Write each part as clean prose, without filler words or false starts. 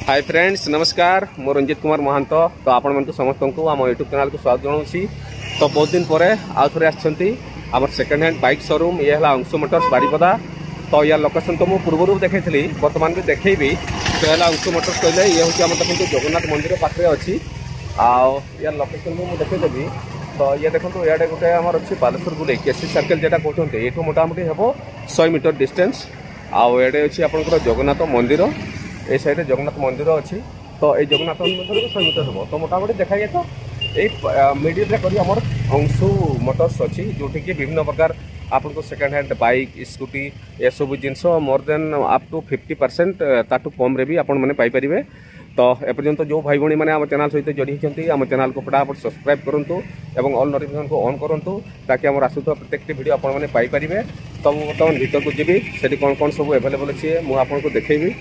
Hi friends नमस्कार मो रंजित कुमार महांत तो आपण मन समस्त को आम यूट्यूब चैनल को स्वागत जनाऊँगी। तो बहुत दिन पर आउ थे आम सेकेंड हैंड बाइक शोरूम ये है अंशु मोटर्स बारिपदा। तो यार लोकेशन तो मुझे पूर्व देखी बर्तमान भी देखी तो है अंशु मोटर्स कहले ये हूँ आम देखो जगन्नाथ मंदिर पाखे अच्छी आउ यार लोकेशन मुझे देखीदेवी। तो ये देखो इे गोटे आम अच्छी बालेश्वर बुले केसी सर्कल जेटा कहते ये मोटामोटी हम 100 मीटर डिस्टेंस आउ ये अच्छी आप जगन्नाथ मंदिर ए साइड जगन्नाथ मंदिर अच्छी। तो ये जगन्नाथ मंदिर को 100 मीटर हम तो मोटामोटी देखा जाए तो ये मिडिल में करी आमर अंशु मोटर्स अच्छी जोटि कि विभिन्न प्रकार आपको सेकेंड हैंड बाइक स्कूटी ये सब जिनस मोर देन अप टू 50% ताठू कम रे भी आपण मैंने पाइपर। तो एपर्यंत जो भाई भाई मैंने आम चैनल सहित जोड़ी होती आम चैनल को फटाफट सब्सक्राइब करूँ और ऑल नोटिफिकेशन को ऑन करूँ ताकि आम आसूथ प्रत्येक वीडियो आपने पाइपर। तो मुझे बर्तमान भीतर को जी से कौन कौन सब एभेलेबल अच्छे मुझे आपको देखेबी।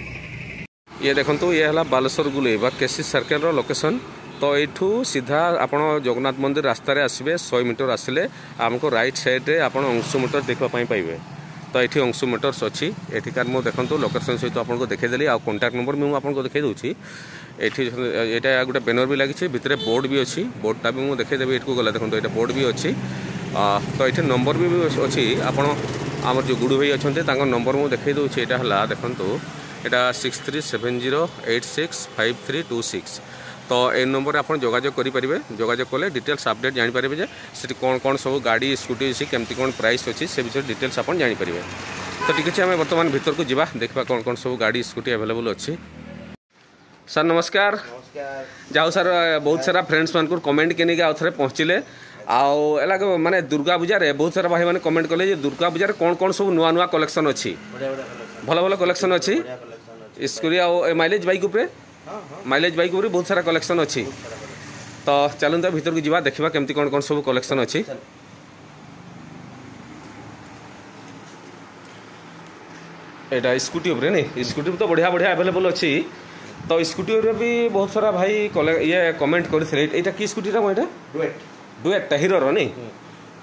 ये देखो ये है बालेश्वर गुले केसी सर्कल लोकेशन। तो यू सीधा आपण जगन्नाथ मंदिर रास्तार आसवे 100 मीटर आसिले आमको राइट साइड्रे आप अंशु मोटर्स देखापी पाइबे। तो ये अंशु मोटर्स अच्छी एठिकार मुझे देखो लोकेशन सहित आपको देखईदेली आ कॉन्टैक्ट नंबर भी मुझे देखई दूसरी। ये गोटे बैनर भी लगी भितर बोर्ड भी अच्छी बोर्डटा भी मुझे देखईदेवी ये गला देखो ये बोर्ड भी अच्छी। तो ये नंबर भी अच्छी आपण आम जो गुड़ भाई अच्छा नंबर मुझे देखई दूसरी यहाँ देखो यहाँ 6370865326। तो ये नंबर आप जोगाजोग करेंगे जोगाजोग कले डिटेल्स अपडेट जानीपारे जे से कौन कौन सब गाड़ी स्कूटी अच्छी केमती कौन प्राइस अच्छी से विषय डिटेल्स आप जानीपारे। तो ठीक अच्छे आम बर्तमान भीतर को जावा देखा कौन कौन सब गाड़ी स्कूटी अवेलेबल अच्छी। सर नमस्कार। जाओ सर बहुत सारा फ्रेंड्स मान कमेंट के नहीं आउ थे पहुँचले आग माने दुर्गा पूजा रे बहुत सारा भाई मैंने कमेंट कले दुर्गा पूजा कौन कौन सब नुआ नुआ कलेक्शन अच्छी भल भल कलेक्शन अच्छी स्कूटी आ माइलेज बाइक उपरे माइलेज बाइक उपरे बहुत सारा कलेक्शन अच्छी। तो चलते तो भीतर को जावा देखा केमती कौन कौन सब कलेक्शन अच्छी। एटा स्कूटी उपरे नहीं स्कूटी तो बढ़िया बढ़िया अवेलेबल अच्छी। तो स्कूटी भी बहुत सारा भाई ये कमेंट करते यहाँ कि स्कूटी डुएट हीरो नहीं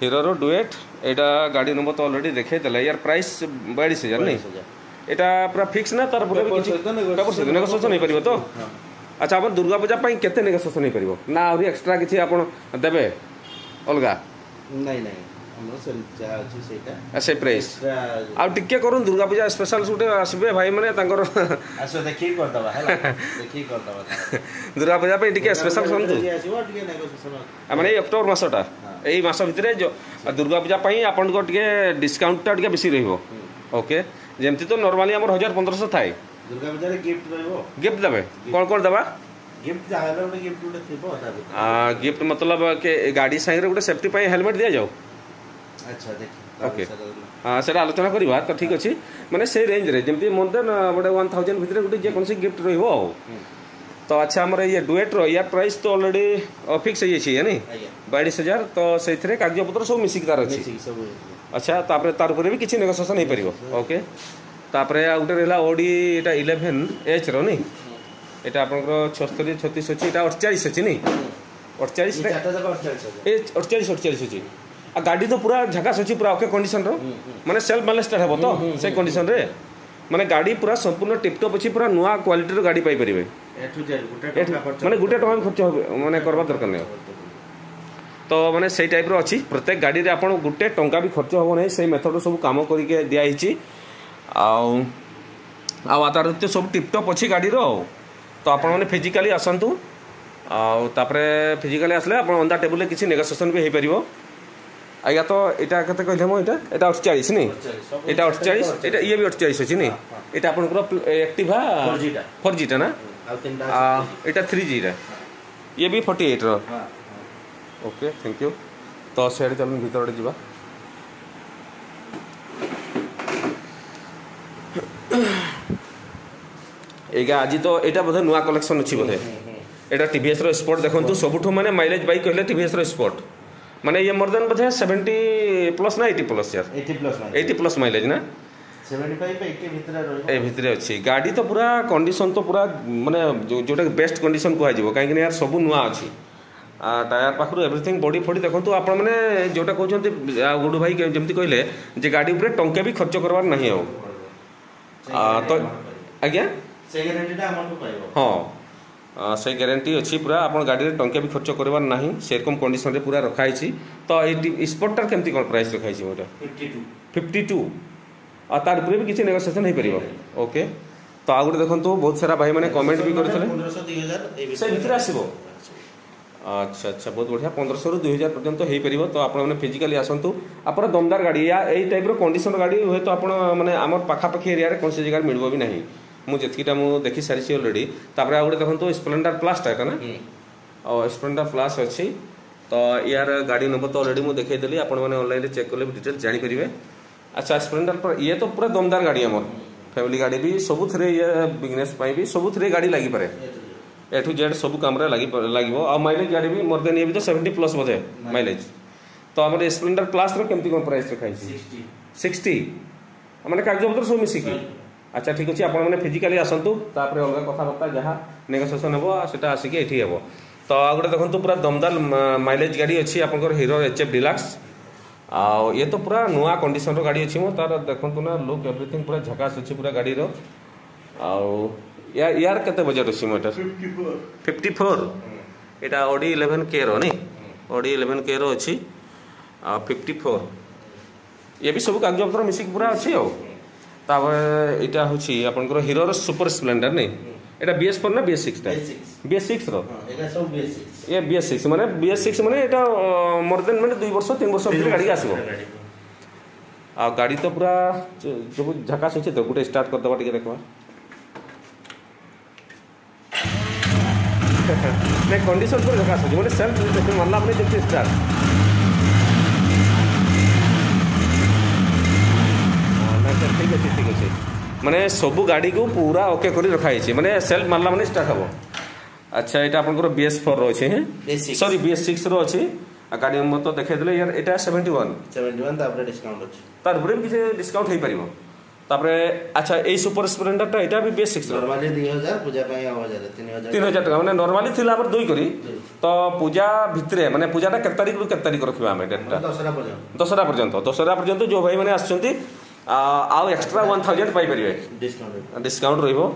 हीरो डुएट यहाँ गाड़ी नंबर तो ऑलरेडी देखे यार प्राइस 42,000 नहीं यहाँ पूरा फिक्स ना तार नेगोसिएशन नहीं पार। तो अच्छा आप दुर्गा पूजा केते नेगोसिएशन नहीं पार ना आहरी एक्सट्रा किसी आप देवे अलग से प्राइस आ टिके करूँ दुर्गा पूजा स्पेशल गोटे आसबे भाई मैंने दुर्गा पूजा टिके स्पेशल माने अक्टोबर मसटा यही मस भितर दुर्गा पूजा आपन डिस्काउंट टा बेसी रहिबो। ओके जेमती तो नॉर्मली आम 1000-1500 थाए दुर्गा पूजा गिफ्ट देवे कौन कौन देवा गिफ्ट मतलब के गाड़ी साइड गोटे सेफ्टी हेलमेट दि जाओ। ओके हाँ से आलोचना करवा तो ठीक अच्छे माने से रेंज रे जमी मोर देन गोटे 1000 भितर गोटे जेकोसी गिफ्ट रही। तो अच्छा आम ये डुएट यार प्राइस तो ऑलरेडी फिक्स है नहीं 42,000। तो से कागजपत्र सब मिसिक तार अच्छी। अच्छा तार ऊपर भी किसी नेगोसिएशन नहीं पार। ओके तापर गोटे रहा ओडी यहाँ 11H नहीं यहाँ आपंकर 76-36 अच्छी यहाँ 48 अच्छी नहीं 48 अच्छी आ गाड़ी तो पूरा झकास अच्छी पूरा ओके कंडीशन माने सेल्फ बैलेंस्ड हे तो से कंडीशन रे माने गाड़ी पूरा संपूर्ण टिपटॉप अच्छी पूरा नुआ क्वालिटी गाड़ी पाई परिबे माने गुटे टका खर्च माने करबा दरकार नहीं। तो माने से टाइप रो अच्छी प्रत्येक गाड़ी रे आपण गुटे टंका भी खर्च हो नहीं से मेथड सब काम करके दिया हिची आतार तो सब टिपटॉप अच्छी गाड़ी रो। तो आपण माने फिजिकली आसंतु फिजिकली आसले आपण ऑन द टेबल किसी नेगोसिएशन भी हो पारिबो। आज्ञा तो यहाँ के कहले मो यहाँ 48 नहीं यहाँ 48 ये भी 48 अच्छी नहीं यहाँ आपंकर एक्टिवा 4G टा ना यहाँ 3G ये भी 48 रो। Okay thank you. तो सीआड़े चल भर जा आज तो यहाँ बोधे नुआ कलेक्शन अच्छी बोधे यहाँ टीवीएस रो स्पोर्ट देखो सबुठ माने माइलेज बाइक कहले टीवीएस रो स्पोर्ट माने ये मोर देन बोधे 70+ ना 80+ यार 80+ माइलेज ना 75-80 भितर अच्छी गाड़ी। तो पूरा कंडीशन तो पूरा माने जोटा बेस्ट कंडीशन कह कहीं यार सब नुआ अच्छी टायर पाखु एवरीथिंग बॉडी फॉडी देखो आप जोटा कहते गुड भाई जमी कहले गाड़ी उपर टंके भी खर्च करवार नहीं तो आज्ञा से ग्यारंटीटा हमको पाइबो हाँ से ग्यारंटी अच्छी पूरा आप गाड़ी में टंके भी खर्च करवार ना से रकम कंडीशन रे पूरा रखाई तो ये स्पोर्टर केमती कौन प्राइस रखाई मोटा 52 और तार ऊपर भी किसी नेगोशिएशन हो पार ओके तो आ गए देखो बहुत सारा भाई मैंने कमेंट भी करते से भितर आसो अच्छा अच्छा बहुत बढ़िया 1500 ରୁ 2000 पर्यंत हो पार तो आप फिजिकाली आसतु आप दमदार गाड़ी या यही टाइप कंडीशन गाड़ी हुए तो आप मैंने आम पाखापाखि एरिया कौन से जगह मिल भी ना मुझेटा मुझे देखी सारी अलरेडी तापर आ गए देखो स्प्लेंडर प्लस टा ना और स्प्लेंडर प्लस अच्छी तो यार गाड़ी नंबर तो अलरेडी मुझे देखीदेली आपने चेक कले डिटेल जानीपर अच्छा स्प्लेंडर ये तो पूरा दमदार गाड़ी आम फैमिली गाड़ी भी सबू ये बिजनेस भी सबू गाड़ी लगी पारे ए टू जेड सब काम लगे और माइलेज गाड़ी भी मोर देन ये भी तो 70 प्लस बोधे माइलेज तो आम स्प्लेंडर प्लस केमती कौन प्राइस रखाई 60 मैंने कागजपत्र सब मिसिकी अच्छा ठीक अच्छे आपने फिजिकाली आसतु अलग कथबार्ता जहाँ नेगोशिएशन हम से आसिक ये हे तो आ गए देखो पूरा दमदार माइलेज गाड़ी अच्छी आप हीरो HF डिलक्स आ ये तो पूरा नुआ कंडीशन गाड़ी अच्छी मो तार देखो ना लुक एवरीथिंग पूरा झकास अच्छी पूरा गाड़ी यार केते बजट अच्छी मोटर 54 एटा Audi 11K रो नहीं Audi 11K रो अच्छी 54 ये भी सब कागजपत्र मिसिक पूरा अच्छी यहाँ हूँ आपंकर हीरो सुपर स्प्लेंडर नहीं एटा BS4 ना BS6 टा BS6 रो ये BS6 माने BS6 माने एटा मोर देन माने 2 वर्ष 3 वर्ष भीतर गाड़ी आसबो आ गाड़ी तो पूरा जो झकास अछि तो गुटे स्टार्ट कर दबा टिके देखबा नहीं कंडीशन पूरा झकास अछि माने सेल्फ मानला अपने जब स्टार्ट ठीक अच्छे माने सबू गाड़ी को पूरा ओके कर रखाई माने सेल्फ मारला माने स्टार्ट हम अच्छा यहाँ आपंकर BS4 रो अच्छे सॉरी BS6 रो अच्छे गाड़ी नंबर तो देखा यार यहाँ 71 तार ऊपर भी किसी डिस्काउंट हो पार तापर अच्छा ये सुपर स्प्लेंडर टा यहाँ भी BS6 नॉर्मली 2000 पूजा पे 3000 टका माने नॉर्मली थिला पर 2 करी तो पूजा भितरे माने पूजाटा केते तारिख रु केते तारिख रखिबा हम डेटटा दशहरा पर्यंत जो भाई माने आछंती आउ एक्स्ट्रा 1000 पाई परिबे डिस्काउंट रहिबो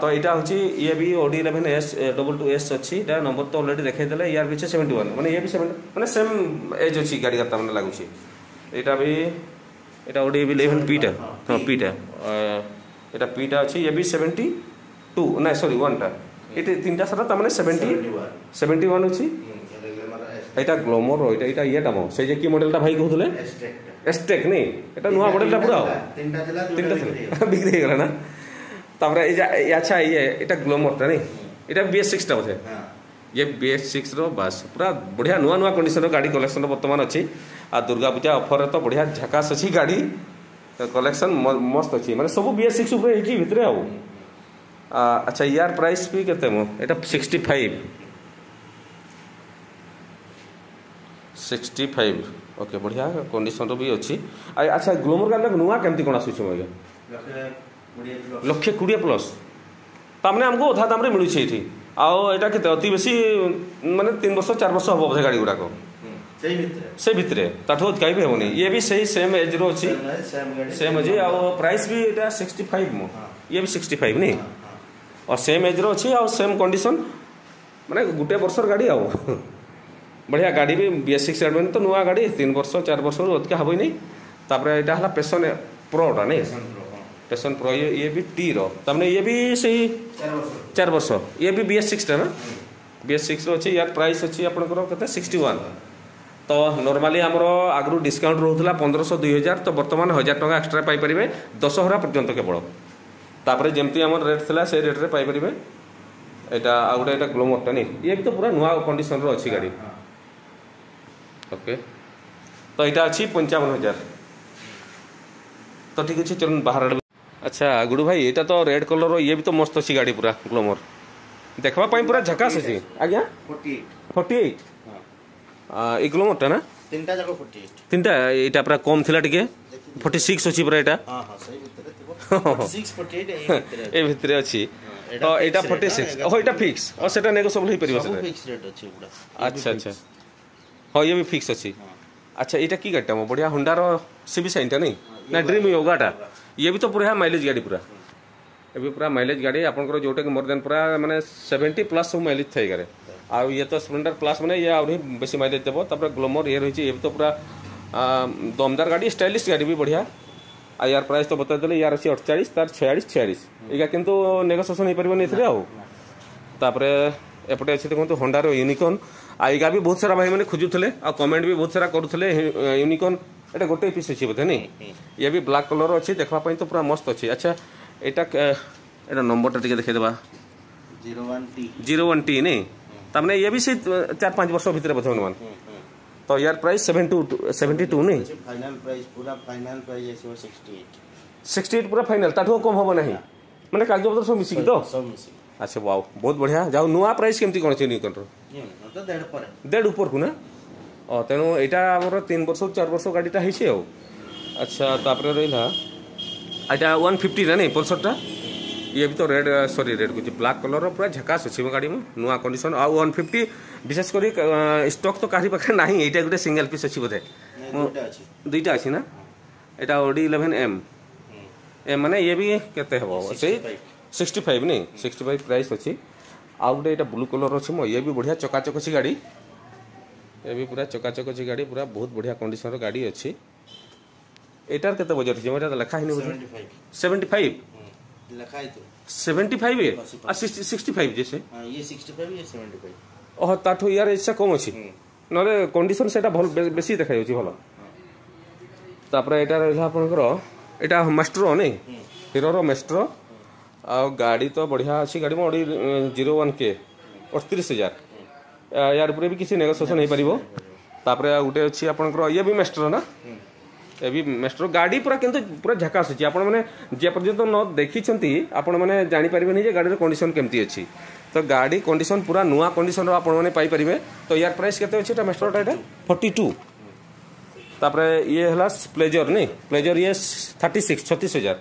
तो यहाँ हूँ ये भी Audi 11S 22S अच्छी नंबर तो अलरेडी देखा यार भी 71 माने ये भी 7 माने सेम एज अच्छी गाड़ी का मैंने लगुच यहाँ भी यहाँ Audi 11P टा हाँ P टा यहाँ P टा अच्छी ये भी 72 ना सॉरी 1 टा ये तीन सारा तमाने 71 अच्छी यहाँ ग्लोमर यहाँ ये टाइम से कि मॉडल भाई कहते एस्टेक नहीं ये नुआ मॉडल पूरा तीन बिक्री हो गला ना तापर अच्छा ये ग्लोमर टा नहीं ये BS6 टा बोधे ये BS6 रो बस पूरा बढ़िया नुआ नुआ कंडीशन गाड़ी कलेक्शन बर्तमान अच्छी आ दुर्गा पूजा ऑफर तो बढ़िया झकास अच्छी गाड़ी कलेक्शन मस्त अच्छी माने सब BS6 ऊपर हेची भितरे आउ अच्छा यार प्राइस भी केते मो एटा 65 ओके बढ़िया कंडीशन भी अच्छी अच्छा ग्लोमर गाड़ी नुआ केमती कोन आसुछ मगे 120+ तामने हमको अधा दाम मिलूँ ये आटा के अति बेसी माने 3 वर्ष 4 वर्ष हम बोधे गाड़ी गुड़ाक से भितर ताठू कहीं भी हेनी ये भी सही सेम एज रो अच्छी सेम अच्छी आ प्राइस भी यहाँ 65 मो ये भी 65 नहीं और सेम एज रो अच्छी आ सेम कंडीशन माने गुटे वर्षर गाड़ी आ बढ़िया गाड़ी भी BS6 एडमेंट तो नुआ गाड़ी 3 वर्ष 4 वर्ष अधिक हम नहीं तापर यहाँ पैशन प्रोटा नहीं पैशन प्रो ये भी टी रो तमने ये भी सही 4 वर्ष ये भी BS6 टा ना BS6 रो अच्छी यार प्राइस अच्छी आपनकर कते 61 तो नॉर्मली आमर आगु डिस्काउंट रोला 1500-2000 तो बर्तमान 1000 टका एक्स्ट्रा पाई परिबे दशहरा पर्यंत केवल तापर जेमती आमर रेट थिला से रेट रे पाई परिबे एटा आ गोटे एटा ग्लोमर टा नहीं ये भी तो पूरा नुआ कंडीशन रो अच्छी गाड़ी ओके तो यहाँ अच्छी 55,000 तो ठीक अच्छे चलो बाहर अच्छा गुडू भाई यहाँ तो रेड कलर ये भी तो मस्त अच्छी गाड़ी पूरा ग्लोमर देखा पूरा झकास अच्छी आज्ञा 48 ये ग्लोमर टा ना तीनटा यहाँ पूरा कम थिला टिके 46 अच्छी पूरा यहाँ ए भितर अच्छी तो यहाँ 46 यहाँ फिक्स और सेटा नेगोशिएबल हो पारिबो अच्छा अच्छा हाँ ये भी फिक्स अच्छी अच्छा यहाँ की गाड़ी मो बढ़िया होंडार CB साइन टा नहीं ना ड्रीम योगाटा ये भी तो पूरा माइलेज गाड़ी पूरा एबी पूरा माइलेज गाड़ी आपनकर जोटा कि मोर देन पूरा माने 70 प्लस सब माइलेज थाई करे आ ये तो स्प्लेंडर प्लस माने ये आउरी बेसी माइलेज देबो तापर ग्लैमर ये रही ये तो पूरा दमदार गाड़ी स्टाइलिश गाड़ी भी बढ़िया आ यार प्राइस तो बता देले यार अछि 48 तार 46 एगा किंतु नेगोशिएशन हे परबो नै थरे आउ तापर एपटे अछि देखंतु होंडा रो यूनिकॉर्न आइगा भी बहुत सारा भाई माने खोजुथले आ कमेंट भी बहुत सारा करूथले यूनिकॉर्न एटा गोटे पीस अछि बते नै ये भी ब्लैक कलर अछि देखबा पई तो पूरा मस्त अछि अच्छा एटा नंबर टिके देखे देबा 01T नहीं तमने ये भी से 4-5 वर्ष भीतर बथौन मान तो यार प्राइस 72 नहीं फाइनल प्राइस पूरा फाइनल प्राइस 68 पूरा फाइनल ताठो कम होबो नहीं माने कागज पत्र सब मिसी तो सब मिसी अच्छा वाओ बहुत बढ़िया जाऊ नुआ प्राइस केमती कोन छै यूनिकॉर्न रो ये तो 1.5 पर 1.5 ऊपर को ना तेणु एटा हमर 3 वर्ष 4 वर्ष गाड़ीटा हिसे हो अच्छा तापर रहिला एटा 150 रे नहीं पल्सरटा ये भी तो रेड सॉरी रेड कुछ ब्लैक कलर पूरा झकास अछि गाड़ी में नुआ कंडीशन आ 150 विशेष करी स्टॉक तो काठी पाखे नहीं एटा गुटे सिंगल पीस अछि बथे दुईटा अछि ना एटा ओडी 11M एम माने ये भी केते हबो से 65 नहीं 65 प्राइस अछि आ गुटे एटा ब्लू कलर अछि मो ये भी बढ़िया चकाचक अछि गाड़ी ये भी पूरा चकाचक अछि गाड़ी पूरा बहुत बढ़िया कंडीशन रो गाड़ी अछि एटार केते बजट अछि एटा लिखा हिनी बजट 75 लिखा है तो 75 है आ 65 जैसे हां ये 65 ये 75 ओह ताठो यार ऐसा कम अछि नले कंडीशन सेटा भल बेसी देखाय अछि भलो तापर एटा रहला आपनकर एटा मास्टर नै हीरो रो मास्टर आ गाड़ी तो बढ़िया अछि गाड़ी मोडी 01K 38000 यार पूरे भी किसी नेगोशिएशन हे परिबो तापर गुटे अछि आपनकर ये भी मास्टर ना ए भी मास्टर गाड़ी पूरा किंतु पूरा झकास अछि आपण माने जे पर्यंत न देखि छंती आपण माने जानि परिबे नै जे गाड़ी रो कंडीशन केमती अछि तो गाड़ी कंडीशन पूरा नुआ कंडीशन रो आपण माने पाई परिबे तो यार प्राइस केते अछि ता मास्टर टा 42 तापर ये हला प्लेजर नै प्लेजर ये 36000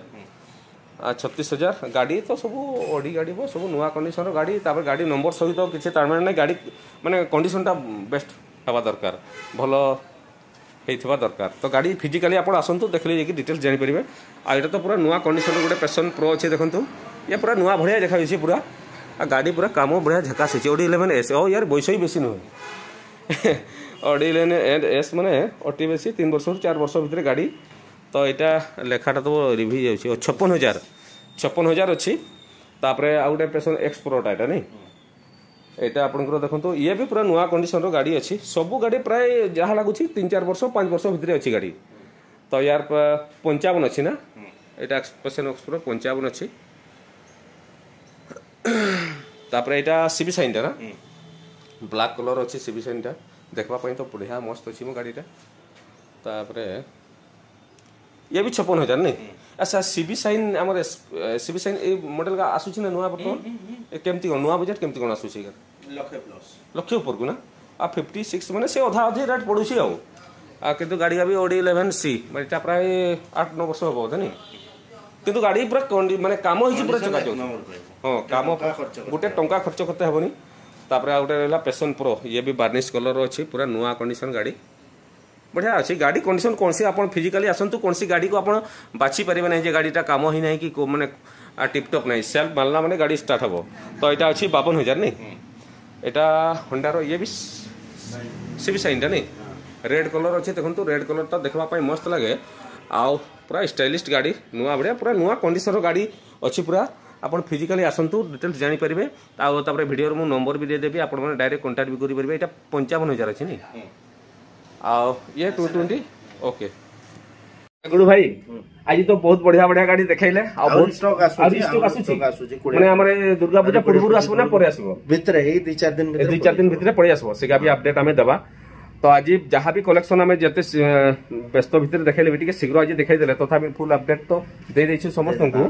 36000 गाड़ी तो सब ओडी गाड़ी बो सब नुआ कंडीशन रो गाड़ी तापर गाड़ी नंबर सहित तो किछि तारमान नै गाड़ी माने कंडीशन टा बेस्ट हवा दरकार भलो हेइथबा दरकार तो गाड़ी फिजिकली आपण आसंतु देखले जे कि डिटेल्स जानि परिबे आ एटा तो पूरा नुआ कंडीशन रो गुटे पैशन प्रो अछि देखंतु ये पूरा नुआ बढ़िया देखाइ छै पूरा आ गाड़ी पूरा काम बढ़िया झकास छै ओडी 11S ओ यार बयसई बेसी न ओडी 11S माने ओटी बेसी 3 वर्ष 4 वर्ष भीतर गाड़ी तो एटा लेखाटा तो रिव्यू जाउछि 56000 अछि तापरे आ गुटे पैशन एक्स प्रोटा एटा नै एटा आपनकर देखंतु ये भी पूरा नुआ कंडीशन रो गाड़ी अछि सब गाड़ी प्राय जहा लागु छी 3-4 वर्ष 5 वर्ष भीतर अछि गाड़ी तो यार 55 अछि ना एटा एक्सप्रेशन एक्सप्रो 55 अछि तापर एटा सीबी साइन टा ना ब्लैक कलर अछि सीबी साइन टा देखबा पई तो बढ़िया मस्त अछि मो गाड़ीटा तापर ये भी 56000 नै अच्छा सीबी साइन हमर सीबी साइन ए मॉडल का आसु छी ना नुआ बर्तमान केमती नुआ बजट केमती कोन आसु छी लक्ष ऊपर को ना आ 56 माने से आधा आधी रेट पडु छी आ किंतु गाड़ी का भी ओडी 11C माने ता प्राय 8-9 वर्ष होबो त नै किंतु गाड़ी पूरा माने काम होई पूरा चका चो हां काम गुटे टंका खर्च करते हेबनी तापर आ गुटे रहला पैशन प्रो ये भी वार्निश कलर अछि पूरा नुआ कंडीशन गाड़ी बढ़िया अच्छी गाड़ी कंडीशन कौन सी आप फिजिकली आसतु कौन सी गाड़ी को आप बाछी पारे ना जे गाड़ीटा काम ही ना कि माने टिपटप ना सेल्फ मारला माने गाड़ी स्टार्ट हम तो यहाँ अच्छी 52,000 नहीं एटा होंडा रो ये भी सीबी साइन नहीं रेड कलर अच्छे देखो रेड कलर तो देखा मस्त लगे आउ पूरा स्टाइलिश गाड़ी नुआ बढ़िया पूरा नुआ कंडीशन गाड़ी अच्छी पूरा आपन फिजिकली आसतु डिटेल्स जानि परिबे तापर वीडियो मु नंबर भी दे देबी आपन माने डायरेक्ट कांटेक्ट भी करि परिबे एटा 55,000 अछि नि आओ ये 220 ओके गुडू भाई आज तो बहुत बढ़िया बढ़िया गाड़ी देखैले आ बहुत स्टॉक आसुची माने हमरे दुर्गा पूजा पूर्व आसबो ना परे आसबो भीतर हे 2-4 दिन भीतर पड़े आसबो सेगा भी अपडेट हमें दबा तो आज जहाँ भी कलेक्शन हमें जते व्यस्त भीतर देखैले बिटिके शीघ्र आज देखाई देले तथापि फुल अपडेट तो दे दैछु समस्त को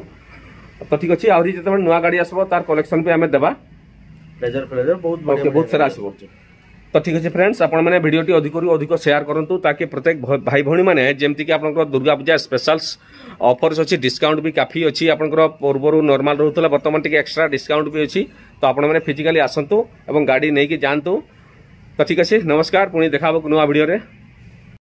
तो ठीक अछि आउरी जते नुआ गाड़ी आसबो तार कलेक्शन पे हमें दबा प्लेजर बहुत सारा आसबो तो ठीक अच्छे फ्रेंड्स आपण मैंने भिडियो अधिक शेयर करूँ ताकि प्रत्येक भाई भौणी मैंने जमती कि आपंकर दुर्गा पूजा स्पेशल्स ऑफर्स अच्छी डिस्काउंट भी काफी अच्छी आपंकर पूर्वर नॉर्मल रोला बर्तमान टी एक्स्ट्रा डिस्काउंट भी अच्छी तो आपण मैंने फिजिकली आसतु और गाड़ी नहीं कि जातु तो ठीक अच्छे नमस्कार पुणी देखा नुआ भिडियो रे।